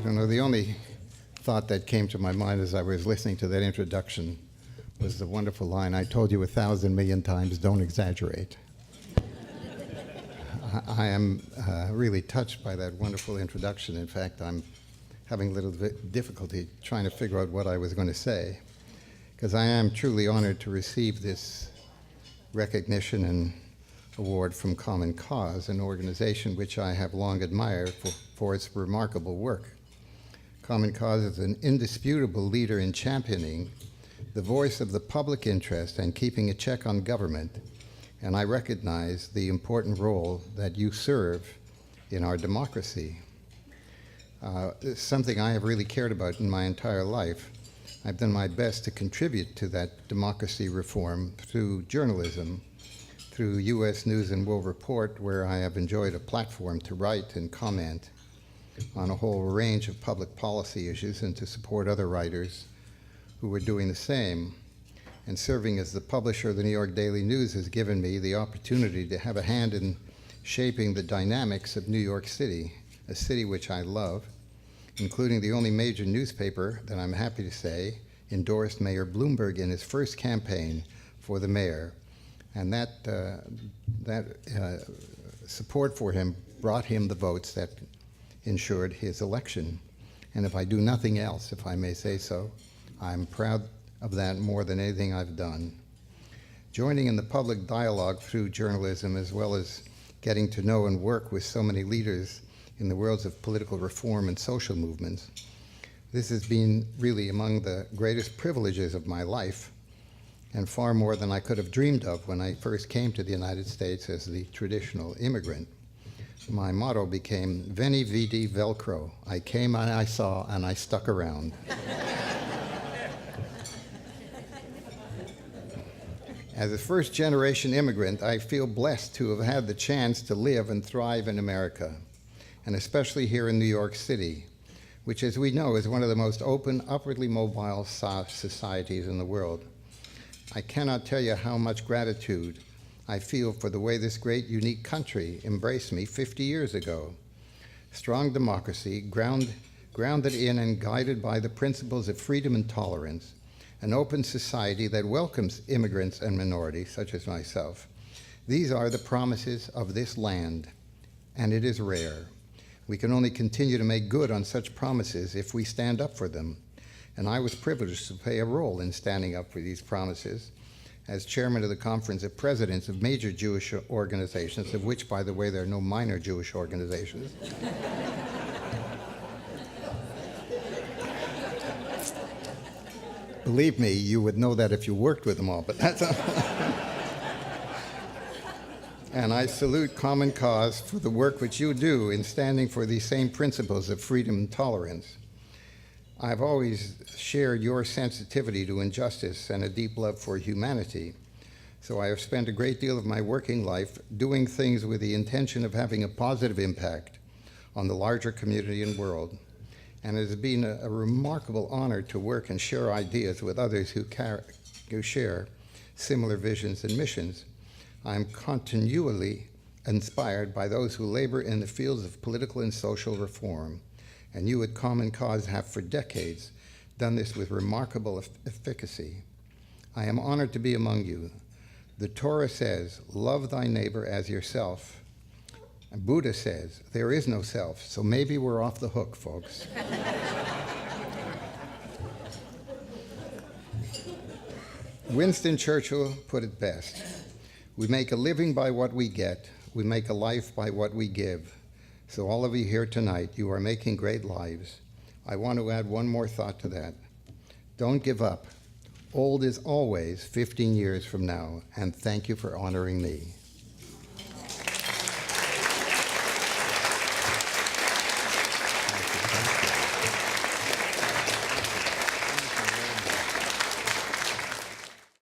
don't know, the only thought that came to my mind as I was listening to that introduction was the wonderful line, "I told you 1,000 million times, don't exaggerate." I am really touched by that wonderful introduction. In fact, I'm having a little bit difficulty trying to figure out what I was going to say, because I am truly honored to receive this recognition and award from Common Cause, an organization which I have long admired for its remarkable work. Common Cause is an indisputable leader in championing the voice of the public interest and keeping a check on government, and I recognize the important role that you serve in our democracy. It's something I have really cared about in my entire life. I've done my best to contribute to that democracy reform through journalism, through U.S. News and World Report, where I have enjoyed a platform to write and comment on a whole range of public policy issues and to support other writers who were doing the same. And serving as the publisher of the New York Daily News has given me the opportunity to have a hand in shaping the dynamics of New York City, a city which I love, including the only major newspaper that I'm happy to say endorsed Mayor Bloomberg in his first campaign for the mayor. And that support for him brought him the votes that ensured his election. And if I do nothing else, if I may say so, I'm proud of that more than anything I've done. Joining in the public dialogue through journalism, as well as getting to know and work with so many leaders in the worlds of political reform and social movements, this has been really among the greatest privileges of my life, and far more than I could have dreamed of when I first came to the United States as the traditional immigrant. My motto became Veni Vidi Velcro. I came and I saw and I stuck around. As a first-generation immigrant, I feel blessed to have had the chance to live and thrive in America, and especially here in New York City, which, as we know, is one of the most open, upwardly mobile societies in the world. I cannot tell you how much gratitude I feel for the way this great, unique country embraced me 50 years ago. Strong democracy, grounded in and guided by the principles of freedom and tolerance, an open society that welcomes immigrants and minorities, such as myself. These are the promises of this land, and it is rare. We can only continue to make good on such promises if we stand up for them. And I was privileged to play a role in standing up for these promises as chairman of the Conference of Presidents of major Jewish organizations, of which, by the way, there are no minor Jewish organizations. Believe me, you would know that if you worked with them all, but that's And I salute Common Cause for the work which you do in standing for these same principles of freedom and tolerance. I've always shared your sensitivity to injustice and a deep love for humanity, so I have spent a great deal of my working life doing things with the intention of having a positive impact on the larger community and world. And it has been a remarkable honor to work and share ideas with others who share similar visions and missions. I'm continually inspired by those who labor in the fields of political and social reform, and you at Common Cause have for decades done this with remarkable efficacy. I am honored to be among you. The Torah says, love thy neighbor as yourself. And Buddha says, there is no self, so maybe we're off the hook, folks. Winston Churchill put it best. We make a living by what we get. We make a life by what we give. So all of you here tonight, you are making great lives. I want to add one more thought to that. Don't give up. Old is always 15 years from now, and thank you for honoring me.